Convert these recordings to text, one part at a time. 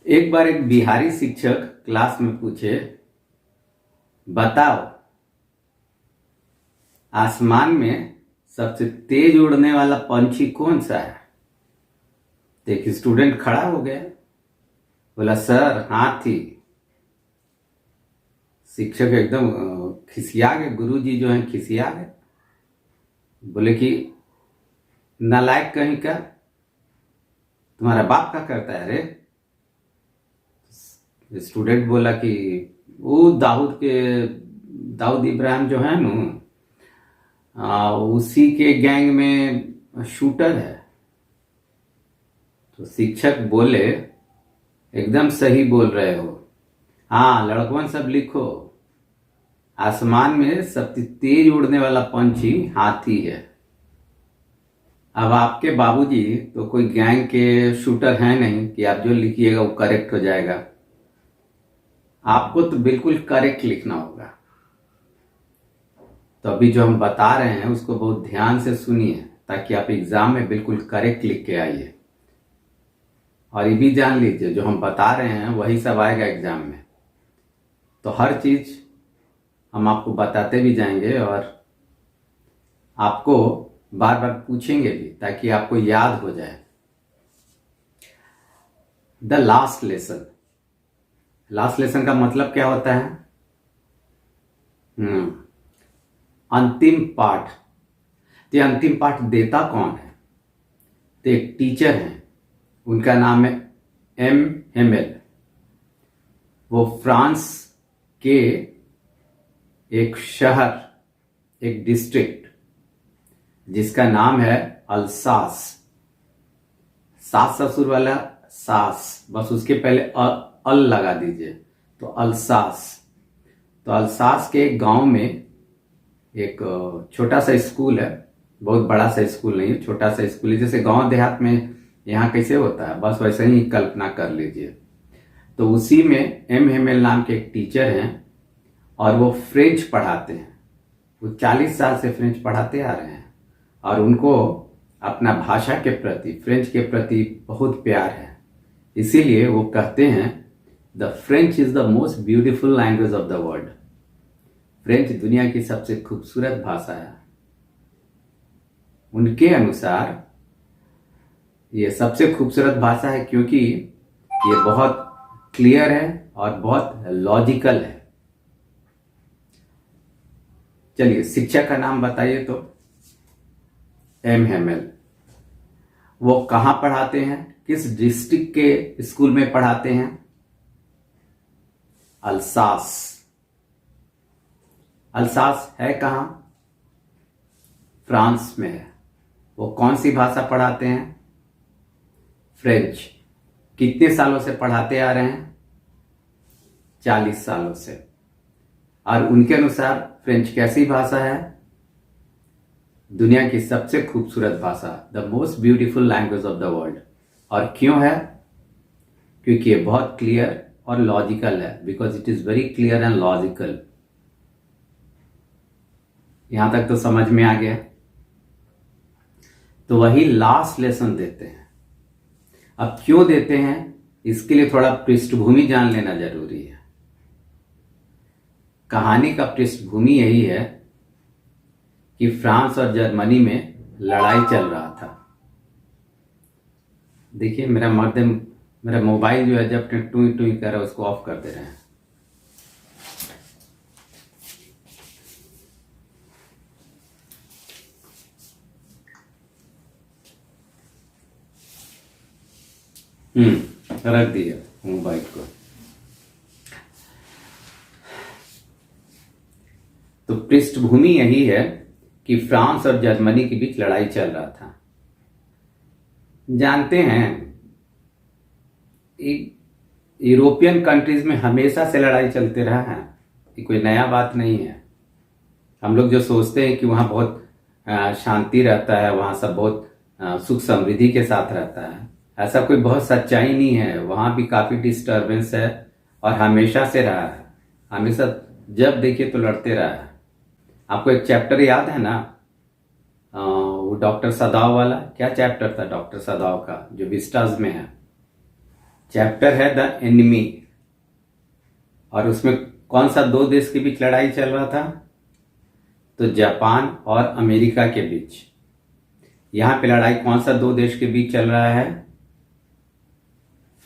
एक बार एक बिहारी शिक्षक क्लास में पूछे, बताओ आसमान में सबसे तेज उड़ने वाला पंछी कौन सा है। तो एक स्टूडेंट खड़ा हो गया, बोला सर हाथी। शिक्षक एकदम खिसिया गए, गुरुजी जो हैं खिसिया गए, बोले कि नालायक कहीं का, तुम्हारा बाप क्या करता है रे। स्टूडेंट बोला कि वो दाऊद इब्राहिम जो है ना, उसी के गैंग में शूटर है। तो शिक्षक बोले एकदम सही बोल रहे हो, हाँ लड़कवन सब लिखो, आसमान में सबसे तेज उड़ने वाला पंछी हाथी है। अब आपके बाबूजी तो कोई गैंग के शूटर हैं नहीं कि आप जो लिखिएगा वो करेक्ट हो जाएगा। आपको तो बिल्कुल करेक्ट लिखना होगा। तो अभी जो हम बता रहे हैं उसको बहुत ध्यान से सुनिए, ताकि आप एग्जाम में बिल्कुल करेक्ट लिख के आइए। और ये भी जान लीजिए, जो हम बता रहे हैं वही सब आएगा एग्जाम में। तो हर चीज हम आपको बताते भी जाएंगे और आपको बार बार पूछेंगे भी, ताकि आपको याद हो जाए। The last lesson. Last lesson का मतलब क्या होता है? अंतिम पाठ। तो अंतिम पाठ देता कौन है? तो एक टीचर हैं, उनका नाम है एम हेमेल। वो फ्रांस के एक शहर, एक डिस्ट्रिक्ट जिसका नाम है अल्सास। सास ससुर वाला सास, बस उसके पहले अल लगा दीजिए, तो अल्सास। तो अल्सास के एक गांव में एक छोटा सा स्कूल है। बहुत बड़ा सा स्कूल नहीं है, छोटा सा स्कूल है। जैसे गांव देहात में यहाँ कैसे होता है, बस वैसे ही कल्पना कर लीजिए। तो उसी में एम हेमेल नाम के एक टीचर हैं और वो फ्रेंच पढ़ाते हैं। वो 40 साल से फ्रेंच पढ़ाते आ रहे हैं और उनको अपना भाषा के प्रति, फ्रेंच के प्रति बहुत प्यार है। इसीलिए वो कहते हैं the French is the most beautiful language of the world. French दुनिया की सबसे खूबसूरत भाषा है। उनके अनुसार ये सबसे खूबसूरत भाषा है क्योंकि ये बहुत क्लियर है और बहुत लॉजिकल है। चलिए शिक्षक का नाम बताइए। तो एम हेमेल। वो कहां पढ़ाते हैं, किस डिस्ट्रिक्ट के स्कूल में पढ़ाते हैं? अल्सास। अल्सास है कहां? फ्रांस में है। वो कौन सी भाषा पढ़ाते हैं? फ्रेंच। कितने सालों से पढ़ाते आ रहे हैं? 40 सालों से। और उनके अनुसार फ्रेंच कैसी भाषा है? दुनिया की सबसे खूबसूरत भाषा, the most beautiful language of the world. और क्यों है? क्योंकि ये बहुत क्लियर और लॉजिकल है, because it is very clear and logical. यहां तक तो समझ में आ गया। तो वही लास्ट लेसन देते हैं। अब क्यों देते हैं, इसके लिए थोड़ा पृष्ठभूमि जान लेना जरूरी है। कहानी का पृष्ठभूमि यही है कि फ्रांस और जर्मनी में लड़ाई चल रहा था। देखिए मेरा मोबाइल जो है जब टुई टुई कर रहा है उसको ऑफ कर दे रहे हैं। रख दिया मोबाइल को। तो पृष्ठभूमि यही है कि फ्रांस और जर्मनी के बीच लड़ाई चल रहा था। जानते हैं यूरोपियन कंट्रीज में हमेशा से लड़ाई चलते रहा है, ये कोई नया बात नहीं है। हम लोग जो सोचते हैं कि वहाँ बहुत शांति रहता है, वहाँ सब बहुत सुख समृद्धि के साथ रहता है, ऐसा कोई बहुत सच्चाई नहीं है। वहाँ भी काफ़ी डिस्टर्बेंस है और हमेशा से रहा है। हमेशा जब देखिए तो लड़ते रहा है। आपको एक चैप्टर याद है ना, वो डॉक्टर सदाव वाला? क्या चैप्टर था डॉक्टर सदाव का जो विस्टाज में है? चैप्टर है द एनिमी। और उसमें कौन सा दो देश के बीच लड़ाई चल रहा था? तो जापान और अमेरिका के बीच। यहां पे लड़ाई कौन सा दो देश के बीच चल रहा है?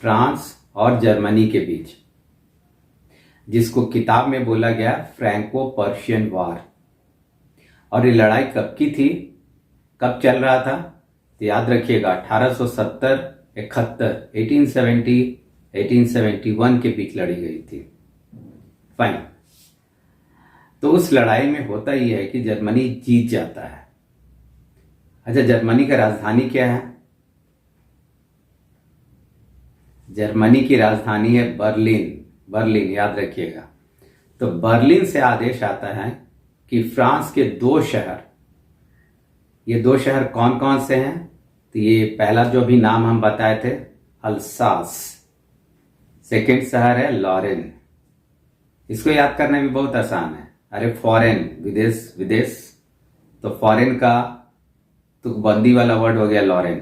फ्रांस और जर्मनी के बीच, जिसको किताब में बोला गया फ्रैंको पर्शियन वॉर। और ये लड़ाई कब की थी, कब चल रहा था? तो याद रखिएगा 1870-71, 1870-1871 के बीच लड़ी गई थी। फाइन। तो उस लड़ाई में होता ही है कि जर्मनी जीत जाता है। अच्छा, जर्मनी का राजधानी क्या है? जर्मनी की राजधानी है बर्लिन। बर्लिन याद रखिएगा। तो बर्लिन से आदेश आता है कि फ्रांस के दो शहर, ये दो शहर कौन कौन से हैं? तो ये पहला जो भी नाम हम बताए थे, अल्सास। सेकंड शहर है लॉरेन। इसको याद करना भी बहुत आसान है। अरे फॉरेन, विदेश, विदेश, तो फॉरेन का तुकबंदी वाला वर्ड हो गया लॉरेन।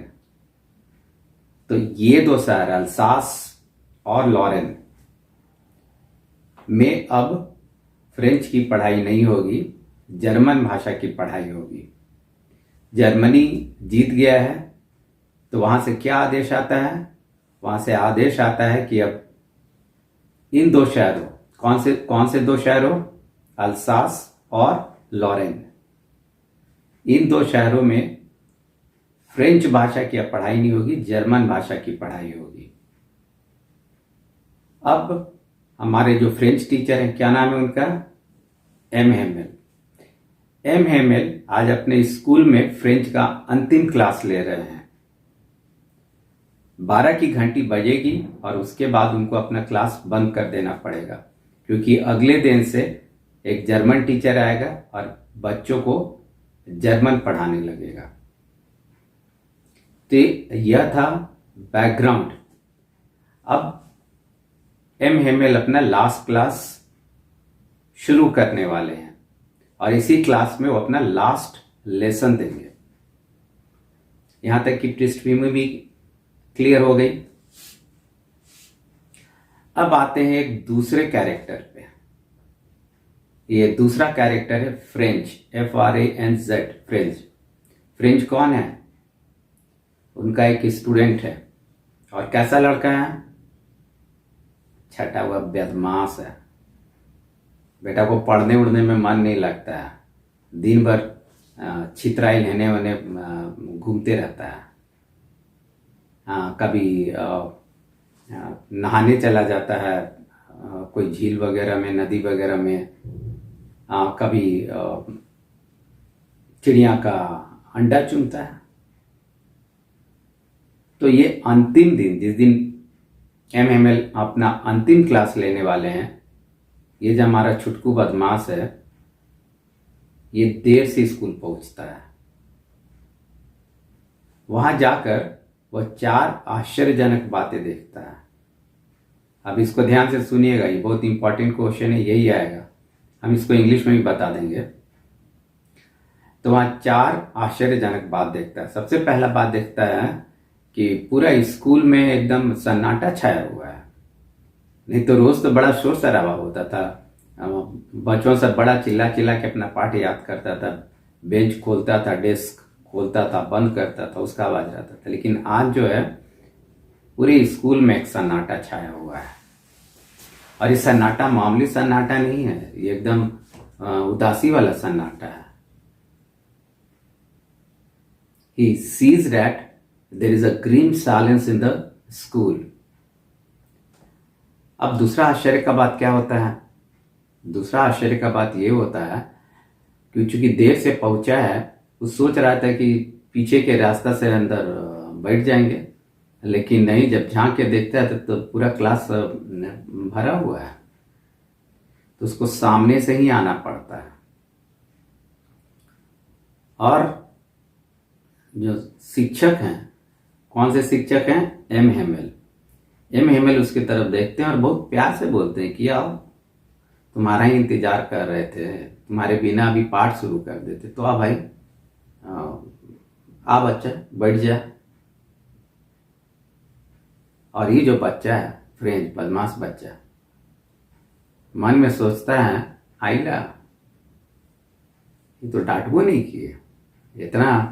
तो ये दो शहर अल्सास और लॉरेन में अब फ्रेंच की पढ़ाई नहीं होगी, जर्मन भाषा की पढ़ाई होगी। जर्मनी जीत गया है, तो वहां से क्या आदेश आता है? वहां से आदेश आता है कि अब इन दो शहरों, कौन से दो शहरों? अल्सास और लॉरेन, इन दो शहरों में फ्रेंच भाषा की अब पढ़ाई नहीं होगी, जर्मन भाषा की पढ़ाई होगी। अब हमारे जो फ्रेंच टीचर हैं, क्या नाम है उनका? M Hamel. एम हेमेल आज अपने स्कूल में फ्रेंच का अंतिम क्लास ले रहे हैं। 12 की घंटी बजेगी और उसके बाद उनको अपना क्लास बंद कर देना पड़ेगा, क्योंकि अगले दिन से एक जर्मन टीचर आएगा और बच्चों को जर्मन पढ़ाने लगेगा। तो यह था बैकग्राउंड। अब एम हेमेल अपना लास्ट क्लास शुरू करने वाले हैं और इसी क्लास में वो अपना लास्ट लेसन देंगे। यहां तक कि पृष्ठभूमि भी क्लियर हो गई। अब आते हैं एक दूसरे कैरेक्टर पे। ये दूसरा कैरेक्टर है फ्रेंच, FRANZ, फ्रेंच। फ्रेंच कौन है? उनका एक स्टूडेंट है। और कैसा लड़का है? छटा हुआ बदमाश है। बेटा को पढ़ने उड़ने में मन नहीं लगता है, दिन भर छितराई लेने वने घूमते रहता है। कभी नहाने चला जाता है कोई झील वगैरह में, नदी वगैरह में। कभी चिड़िया का अंडा चुनता है। तो ये अंतिम दिन, जिस दिन MML अपना अंतिम क्लास लेने वाले हैं, ये जो हमारा छुटकू बदमाश है, ये देर से स्कूल पहुंचता है। वहां जाकर वह 4 आश्चर्यजनक बातें देखता है। अब इसको ध्यान से सुनिएगा, ये बहुत इंपॉर्टेंट क्वेश्चन है, यही आएगा। हम इसको इंग्लिश में भी बता देंगे। तो वहां 4 आश्चर्यजनक बात देखता है। सबसे पहला बात देखता है कि पूरा स्कूल में एकदम सन्नाटा छाया हुआ है। नहीं तो रोज तो बड़ा शोर शराबा होता था, बच्चों से बड़ा चिल्ला चिल्ला के अपना पाठ याद करता था, बेंच खोलता था, डेस्क खोलता था, बंद करता था, उसका आवाज आता था। लेकिन आज जो है पूरे स्कूल में एक सन्नाटा छाया हुआ है। और ये सन्नाटा मामूली सन्नाटा नहीं है, ये एकदम उदासी वाला सन्नाटा है। He sees that there is a grim silence in the school. अब दूसरा आश्चर्य का बात क्या होता है? दूसरा आश्चर्य का बात ये होता है कि चूंकि देर से पहुंचा है, वो सोच रहा था कि पीछे के रास्ता से अंदर बैठ जाएंगे, लेकिन नहीं। जब झांक के देखता है तो पूरा क्लास भरा हुआ है, तो उसको सामने से ही आना पड़ता है। और जो शिक्षक हैं, कौन से शिक्षक हैं? एम हेमेल उसकी तरफ देखते हैं और बहुत प्यार से बोलते हैं कि आओ, तुम्हारा ही इंतजार कर रहे थे, तुम्हारे बिना अभी पाठ शुरू कर देते। तो आ भाई, आ बच्चा बैठ जा। और ये जो बच्चा है फ्रेंच बदमाश बच्चा मन में सोचता है, आइला ये तो डांटबो नहीं किए, इतना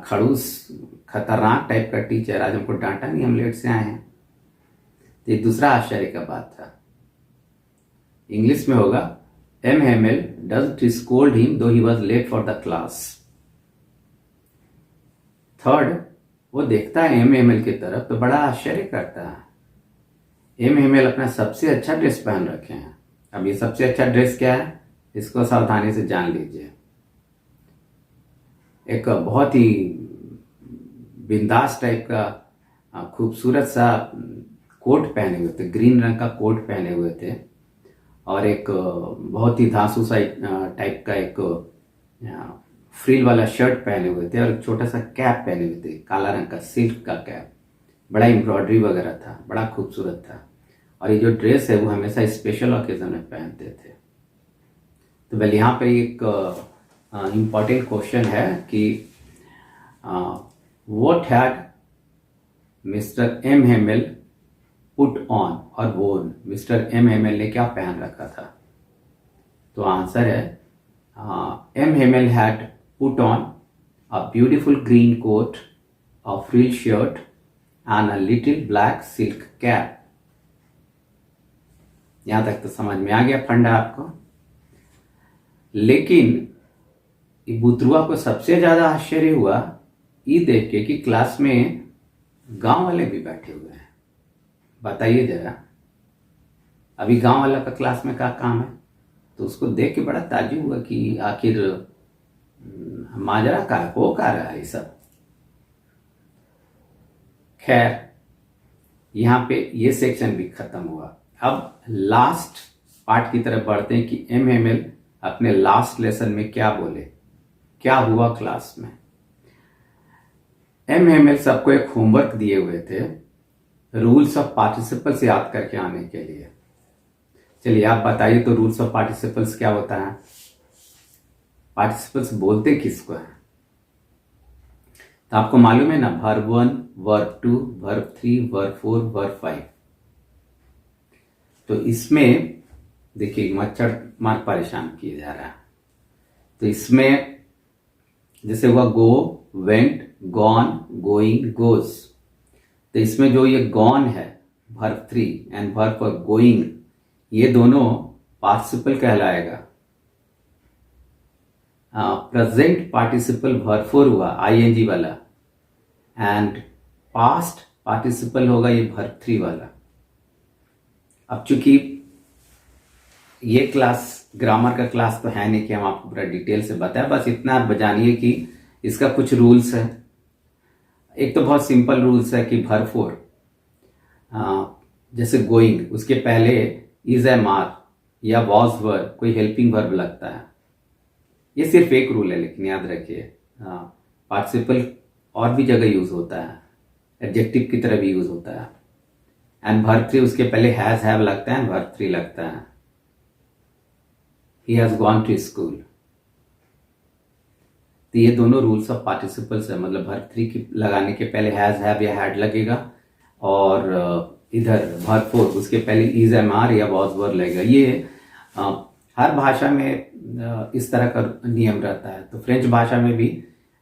खड़ूस खतरनाक टाइप का टीचर आज हमको डांटा नहीं, हम लेट से आए हैं। तो ये दूसरा आश्चर्य का बात था। इंग्लिश में होगा M Hamel does scold him though he was late for the class. Third, वो देखता है एम हेमेल की तरफ तो बड़ा आश्चर्य करता है। एम हेमेल अपना सबसे अच्छा ड्रेस पहन रखे हैं। अब ये सबसे अच्छा ड्रेस क्या है, इसको सावधानी से जान लीजिए। एक बहुत ही बिंदास टाइप का खूबसूरत सा कोट पहने हुए थे, ग्रीन रंग का कोट पहने हुए थे, और एक बहुत ही धांसू सा टाइप का एक फ्रिल वाला शर्ट पहने हुए थे, और एक छोटा सा कैप पहने हुए थे, काला रंग का सिल्क का कैप, बड़ा एम्ब्रॉयडरी वगैरह था, बड़ा खूबसूरत था। और ये जो ड्रेस है वो हमेशा स्पेशल ओकेजन में पहनते थे। तो वेल यहाँ पे एक इम्पॉर्टेंट क्वेश्चन है कि what had mister M Hamel put on और वोन, मिस्टर एम हेमेल ने क्या पहन रखा था। तो आंसर है M Hamel had put on a beautiful green coat, a frill shirt and a little black silk cap. यहां तक तो समझ में आ गया फंडा आपको। लेकिन बुतरुआ को सबसे ज्यादा आश्चर्य हुआ ये देख के कि क्लास में गांव वाले भी बैठे हुए हैं। बताइए जरा, अभी गांव वाला का क्लास में क्या काम है। तो उसको देख के बड़ा ताज्जुब हुआ कि आखिर माजरा का हो का रहा है ये सब। खैर, यहाँ पे ये सेक्शन भी खत्म हुआ। अब लास्ट पार्ट की तरफ बढ़ते हैं कि एम एम एल अपने लास्ट लेसन में क्या बोले, क्या हुआ क्लास में। एम एम एल सबको एक होमवर्क दिए हुए थे, रूल्स ऑफ पार्टिसिपल्स याद करके आने के लिए। चलिए आप बताइए तो रूल्स ऑफ पार्टिसिपल्स क्या होता है, पार्टिसिपल्स बोलते किसको है। तो आपको मालूम है ना, verb 1, verb 2, verb 3, verb 4, verb 5। तो इसमें देखिए मच्छर मार परेशान किया जा रहा है। तो इसमें जैसे हुआ गो, वेंट, गॉन, गोइंग, गोज। तो इसमें जो ये गॉन है वर्ब 3 एंड वर्ब गोइंग, ये दोनों पार्टिसिपल कहलाएगा। प्रेजेंट पार्टिसिपल वर्ब 4 हुआ आईएनजी वाला, एंड पास्ट पार्टिसिपल होगा ये वर्ब 3 वाला। अब चूंकि ये क्लास ग्रामर का क्लास तो है नहीं कि हम आपको पूरा डिटेल से बताएं, बस इतना आप जानिए कि इसका कुछ रूल्स है। एक तो बहुत सिंपल रूल्स है कि वर्ब 4 जैसे गोइंग, उसके पहले इज एम आर या वॉज वर्ब, कोई हेल्पिंग वर्ब लगता है। ये सिर्फ एक रूल है, लेकिन याद रखिए पार्टिसिपल और भी जगह यूज होता है, एडजेक्टिव की तरह भी यूज होता है। एंड वर्ब 3 उसके पहले हैज हैव लगता है, वर्ब 3 लगता है। He has gone to school। तो ये दोनों रूल्स ऑफ पार्टिसिपल्स है, मतलब वर्ब 3 की लगाने के पहले हैज हैव या हैड लगेगा, और इधर वर्ब 4 उसके पहले इज एम आर या वॉज वर्ब लगेगा। ये हर भाषा में इस तरह का नियम रहता है। तो फ्रेंच भाषा में भी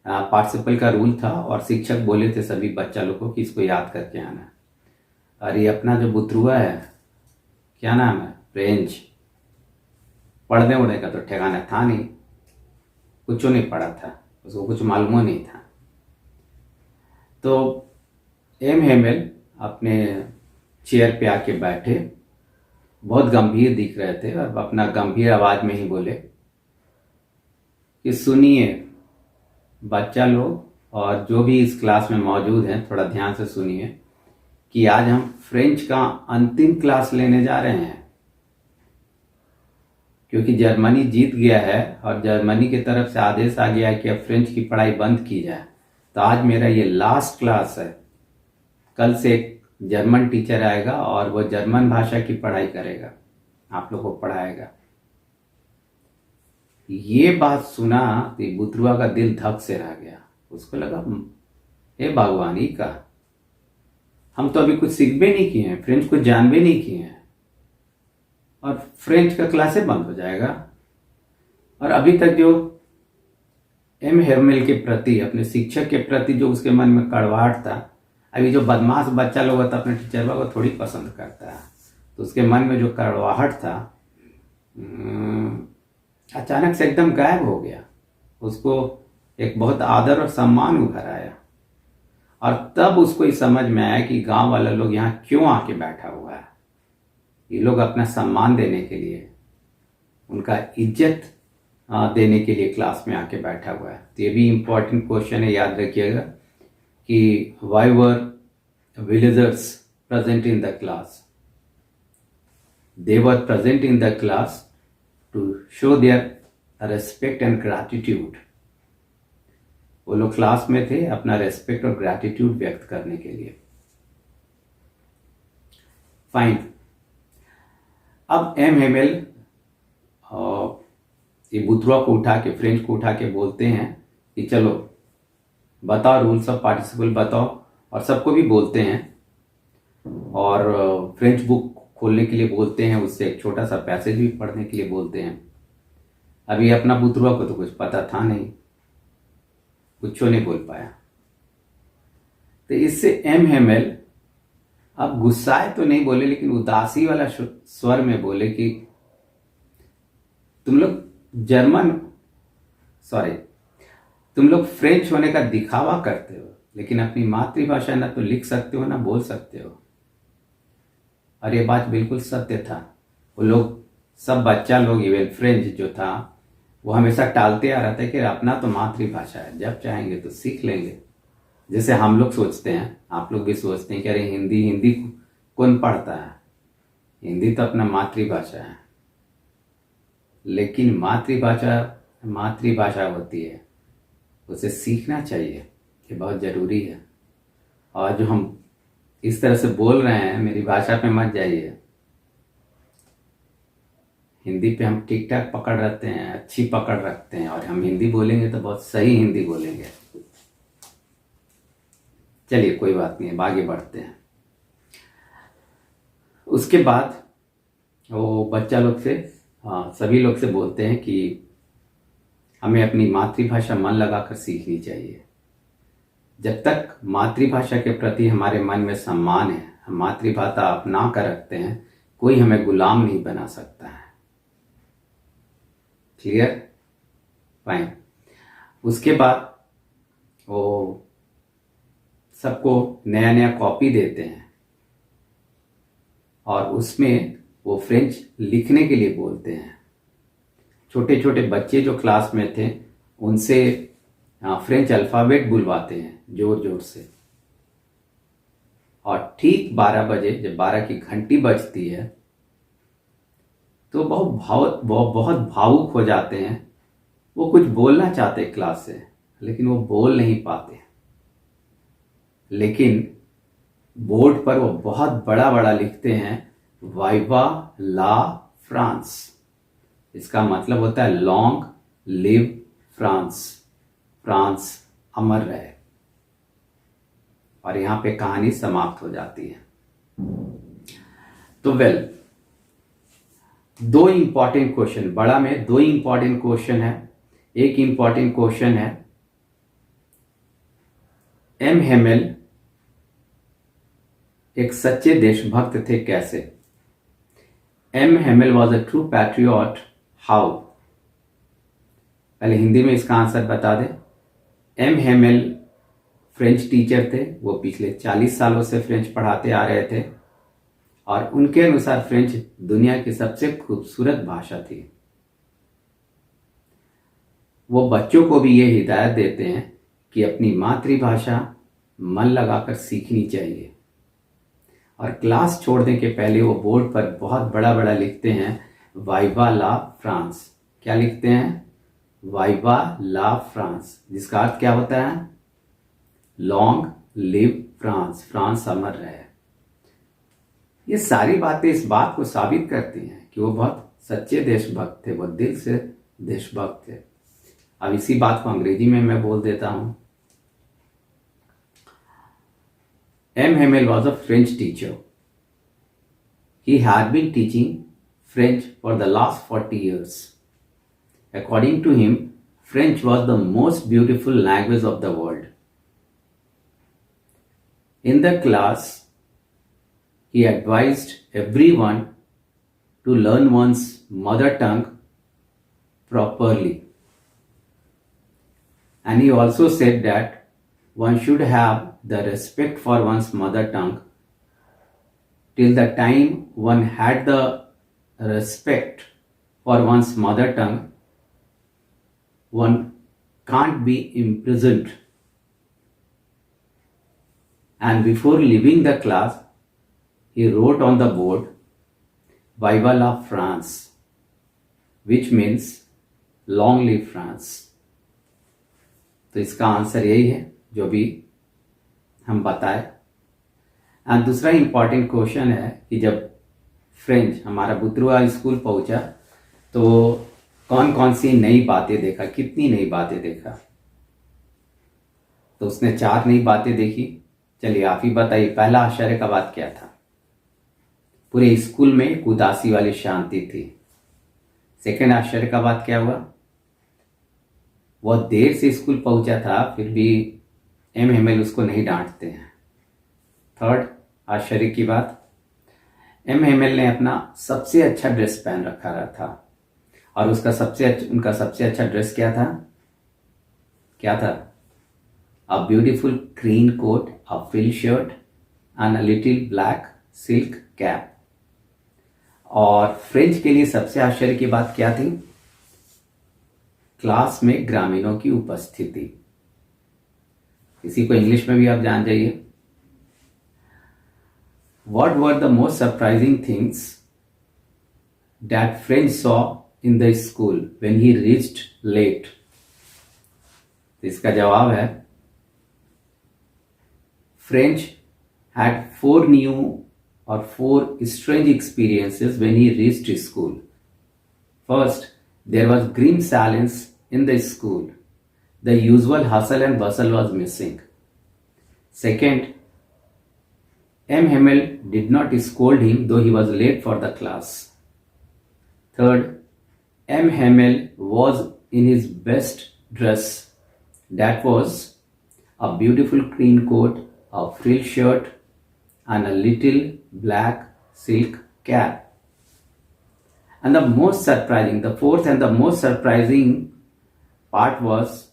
पार्टिसिपल का रूल था, और शिक्षक बोले थे सभी बच्चा लोग को कि इसको याद करके आना। और ये अपना जो बुतरुआ है, क्या नाम है, फ्रेंच, पढ़ने उड़ने का तो ठिकाना था नहीं, कुछ नहीं पढ़ा था, उसको कुछ मालूम नहीं था। तो एम हेमेल अपने चेयर पे आके बैठे, बहुत गंभीर दिख रहे थे, और अपना गंभीर आवाज में ही बोले कि सुनिए बच्चा लोग, और जो भी इस क्लास में मौजूद हैं थोड़ा ध्यान से सुनिए कि आज हम फ्रेंच का अंतिम क्लास लेने जा रहे हैं। क्योंकि जर्मनी जीत गया है और जर्मनी की तरफ से आदेश आ गया है कि अब फ्रेंच की पढ़ाई बंद की जाए। तो आज मेरा ये लास्ट क्लास है। कल से एक जर्मन टीचर आएगा और वो जर्मन भाषा की पढ़ाई करेगा, आप लोग को पढ़ाएगा। ये बात सुना तो बुतरुआ का दिल धक से रह गया। उसको लगा हे भगवान ही का, हम तो अभी कुछ सीख भी नहीं किए हैं, फ्रेंच को जान भी नहीं किए हैं, और फ्रेंच का क्लासेस बंद हो जाएगा। और अभी तक जो एम हेरमेल के प्रति, अपने शिक्षक के प्रति जो उसके मन में कड़वाहट था, अभी जो बदमाश बच्चा लोग होता अपने टीचर को थोड़ी पसंद करता है, तो उसके मन में जो कड़वाहट था अचानक से एकदम गायब हो गया। उसको एक बहुत आदर और सम्मान उभर आया, और तब उसको ये समझ में आया कि गांव वाले लोग यहाँ क्यों आके बैठा हुआ है। ये लोग अपना सम्मान देने के लिए, उनका इज्जत देने के लिए क्लास में आके बैठा हुआ है। तो ये भी इम्पोर्टेंट क्वेश्चन है, याद रखिएगा कि why were villagers present in the class. They were present in the class to show their respect and gratitude. वो लोग क्लास में थे अपना रेस्पेक्ट और ग्रैटिट्यूड व्यक्त करने के लिए। फाइन। अब एम हेमेल ये बुतरुआ को उठा के, फ्रेंच को उठा के बोलते हैं कि चलो बताओ रूल्स ऑफ पार्टिसिपल बताओ, और सबको भी बोलते हैं, और फ्रेंच बुक खोलने के लिए बोलते हैं, उससे एक छोटा सा पैसेज भी पढ़ने के लिए बोलते हैं। अभी अपना बुतरुआ को तो कुछ पता था नहीं, कुछ नहीं बोल पाया। तो इससे एम हेमेल अब गुस्साए तो नहीं बोले, लेकिन उदासी वाला स्वर में बोले कि तुम लोग फ्रेंच होने का दिखावा करते हो, लेकिन अपनी मातृभाषा ना तो लिख सकते हो ना बोल सकते हो। और ये बात बिल्कुल सत्य था। वो लोग सब बच्चा लोग, इवन फ्रेंच जो था, वो हमेशा टालते आ रहा था कि अपना तो मातृभाषा है, जब चाहेंगे तो सीख लेंगे। जैसे हम लोग सोचते हैं, आप लोग भी सोचते हैं कि अरे हिंदी कौन पढ़ता है, हिंदी तो अपना मातृभाषा है। लेकिन मातृभाषा होती है, उसे सीखना चाहिए, ये बहुत ज़रूरी है। और जो हम इस तरह से बोल रहे हैं, मेरी भाषा पे मत जाइए। हिंदी पे हम ठीक ठाक पकड़ रखते हैं, अच्छी पकड़ रखते हैं, और हम हिंदी बोलेंगे तो बहुत सही हिंदी बोलेंगे। चलिए कोई बात नहीं, आगे बढ़ते हैं। उसके बाद वो बच्चा लोग से, सभी लोग से बोलते हैं कि हमें अपनी मातृभाषा मन लगाकर सीखनी चाहिए। जब तक मातृभाषा के प्रति हमारे मन में सम्मान है, हम मातृभाषा अपना कर रखते हैं, कोई हमें गुलाम नहीं बना सकता है। क्लियर? फाइन। उसके बाद वो सबको नया नया कॉपी देते हैं, और उसमें वो फ्रेंच लिखने के लिए बोलते हैं। छोटे छोटे बच्चे जो क्लास में थे उनसे फ्रेंच अल्फ़ाबेट बुलवाते हैं जोर जोर से। और ठीक 12 बजे जब 12 की घंटी बजती है तो बहुत भावुक हो जाते हैं। वो कुछ बोलना चाहते क्लास से, लेकिन वो बोल नहीं पाते। लेकिन बोर्ड पर वो बहुत बड़ा बड़ा लिखते हैं, वाइवा ला फ्रांस। इसका मतलब होता है लॉन्ग लिव फ्रांस, फ्रांस अमर रहे। और यहां पे कहानी समाप्त हो जाती है। तो दो इंपॉर्टेंट क्वेश्चन, बड़ा में दो इंपॉर्टेंट क्वेश्चन है। एक इंपॉर्टेंट क्वेश्चन है, एम हेमेल एक सच्चे देशभक्त थे कैसे? M Hamel was a true patriot how? पहले हिंदी में इसका आंसर बता दें। एम हेमेल फ्रेंच टीचर थे, वो पिछले 40 सालों से फ्रेंच पढ़ाते आ रहे थे, और उनके अनुसार फ्रेंच दुनिया की सबसे खूबसूरत भाषा थी। वो बच्चों को भी ये हिदायत देते हैं कि अपनी मातृभाषा मन लगाकर सीखनी चाहिए। और क्लास छोड़ने के पहले वो बोर्ड पर बहुत बड़ा बड़ा लिखते हैं, वाइवा ला फ्रांस। क्या लिखते हैं? वाइवा ला फ्रांस, जिसका अर्थ क्या होता है? लॉन्ग लिव फ्रांस, फ्रांस अमर रहे। ये सारी बातें इस बात को साबित करती हैं कि वो बहुत सच्चे देशभक्त थे, वो दिल से देशभक्त थे। अब इसी बात को अंग्रेजी में मैं बोल देता हूं। M. Hamel was a French teacher. He had been teaching French for the last 40 years. According to him, French was the most beautiful language of the world. In the class, he advised everyone to learn one's mother tongue properly. And he also said that one should have the respect for one's mother tongue. Till the time one had the respect for one's mother tongue, one can't be imprisoned. And before leaving the class, he wrote on the board, Viva la France, which means long live France. तो इसका answer यही है जो भी हम बताए. And दूसरा important question है कि जब फ्रेंच हमारा बुतरुआ स्कूल पहुंचा तो कौन कौन सी नई बातें देखा, कितनी नई बातें देखा. तो उसने 4 नई बातें देखी. चलिए आप ही बताइए, पहला आश्चर्य का बात क्या था? पूरे स्कूल में एक उदासी वाली शांति थी. सेकेंड आश्चर्य का बात क्या हुआ? वह देर से स्कूल पहुंचा था, फिर भी एम हेमेल उसको नहीं डांटते हैं. थर्ड आश्चर्य की बात, एम हेमेल ने अपना सबसे अच्छा ड्रेस पहन रखा रहा था. और उनका सबसे अच्छा ड्रेस क्या था? A beautiful green coat, a frill shirt and a little black silk cap. और फ्रेंच के लिए सबसे आश्चर्य की बात क्या थी? क्लास में ग्रामीणों की उपस्थिति. इसी को इंग्लिश में भी आप जान जाइए. What were the most surprising things that French saw in the school when he reached late? इसका जवाब है, French had 4 new or 4 strange experiences when he reached school. First, there was grim silence in the school. The usual hustle and bustle was missing. Second, M. Hamel did not scold him though he was late for the class. Third, M. Hamel was in his best dress. That was a beautiful green coat, a frill shirt, and a little black silk cap. And the fourth and the most surprising part was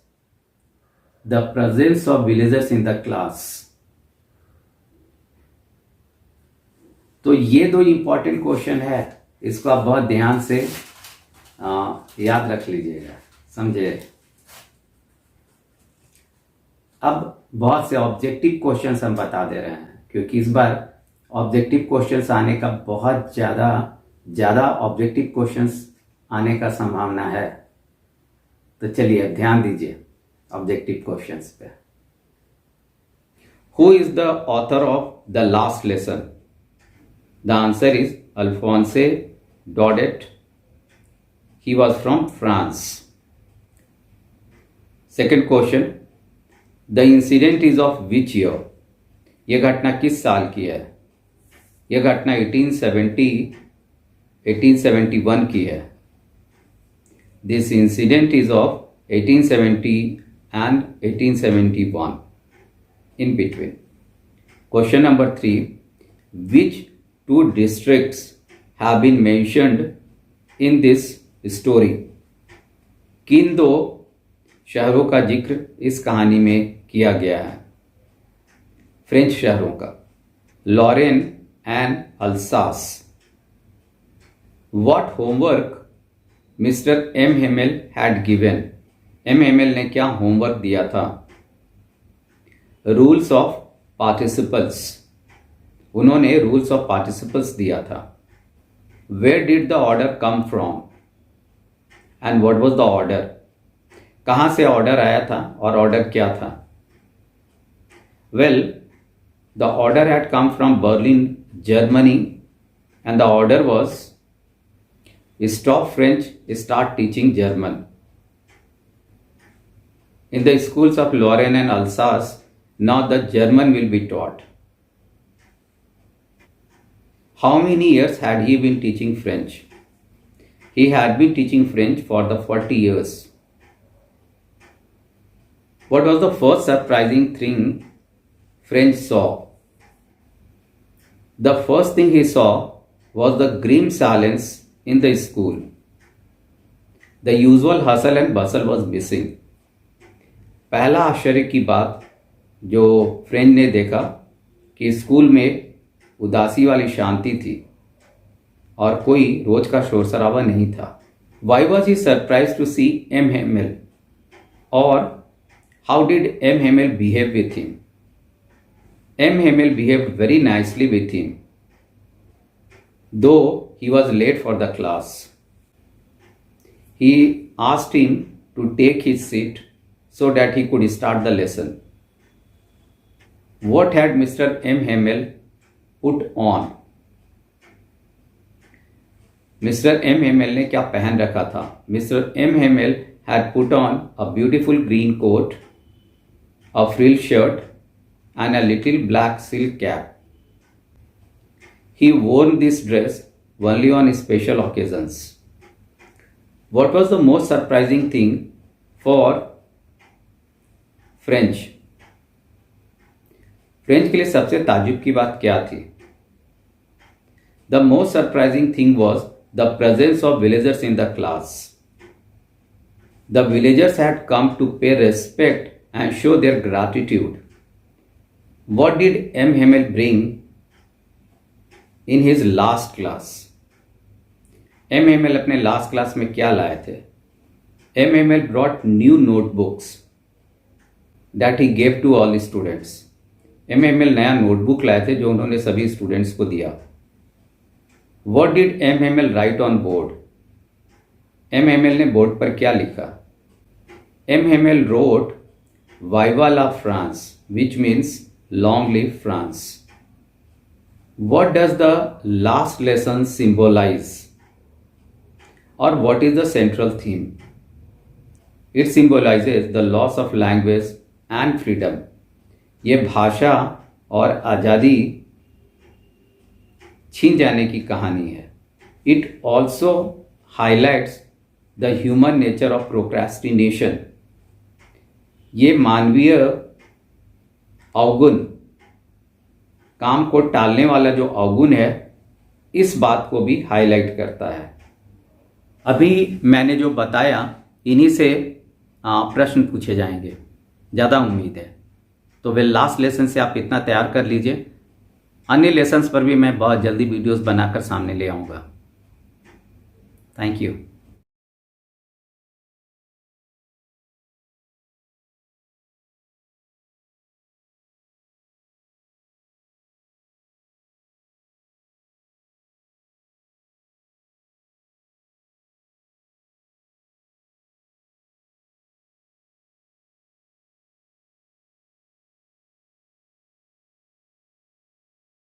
the presence of villagers in the class. तो ये 2 important question है, इसको आप बहुत ध्यान से याद रख लीजिएगा, समझे. अब बहुत से ऑब्जेक्टिव क्वेश्चंस हम बता दे रहे हैं, क्योंकि इस बार ऑब्जेक्टिव क्वेश्चंस आने का बहुत ज़्यादा ऑब्जेक्टिव क्वेश्चंस आने का संभावना है. तो चलिए ध्यान दीजिए ऑब्जेक्टिव क्वेश्चंस पे. Who is the author of the last lesson? The answer is Alphonse Daudet. He was from France. Second question, the incident is of which year? यह घटना किस साल की है? यह घटना 1871 की है. This incident is of 1870 and 1871 in between. Question number 3, which 2 districts have been mentioned in this story? किन 2 शहरों का जिक्र इस कहानी में किया गया है? फ्रेंच शहरों का, Lorraine and Alsace. What homework Mr. M. Hamel had given? M. Hamel ने क्या होमवर्क दिया था? Rules of participles. उन्होंने रूल्स ऑफ पार्टिसिपल्स दिया था. Where did the order come from and what was the order? कहां से ऑर्डर आया था और ऑर्डर क्या था? Well, the order had come from Berlin, Germany, and the order was stop French, start teaching German. In the schools of Lorraine and Alsace, now the German will be taught. How many years had he been teaching French? He had been teaching French for the 40 years. What was the first surprising thing French saw? The first thing he saw was the grim silence in the school. The usual hustle and bustle was missing. पहला आश्चर्य की बात जो French ने देखा कि school में उदासी वाली शांति थी और कोई रोज का शोर शराबा नहीं था. Why was he surprised to see M. Hamel? Or how did M. Hamel behave with him? M. Hamel behaved very nicely with him, though he was late for the class. He asked him to take his seat so that he could start the lesson. What had Mr. M. Hamel put on? Mr. M. Hamel ने क्या पहन रखा था? Mr. M. Hamel had put on a beautiful green coat, a frill shirt, and a little black silk cap. He wore this dress only on special occasions. What was the most surprising thing for French? French के लिए सबसे ताज्जुब की बात क्या थी? The most surprising thing was the presence of villagers in the class. The villagers had come to pay respect and show their gratitude. What did M. Hamel bring in his last class? M. Hamel अपने last class में क्या लाए थे? M. Hamel brought new notebooks that he gave to all students. M. Hamel नया notebook लाए थे जो उन्होंने सभी स्टूडेंट्स को दिया. What did M. Hamel write on board? M. Hamel ने बोर्ड पर क्या लिखा? M. Hamel wrote Viva la France, which means long live France. What does the last lesson symbolize? Or what is the central theme? It symbolizes the loss of language and freedom. ये भाषा और आज़ादी छीन जाने की कहानी है. It also highlights the human nature of procrastination. ये मानवीय अवगुण, काम को टालने वाला जो अवगुण है, इस बात को भी हाईलाइट करता है. अभी मैंने जो बताया इन्हीं से प्रश्न पूछे जाएंगे, ज़्यादा उम्मीद है. तो वे लास्ट लेसन से आप इतना तैयार कर लीजिए. अन्य लेसन्स पर भी मैं बहुत जल्दी वीडियोस बनाकर सामने ले आऊँगा. Thank you.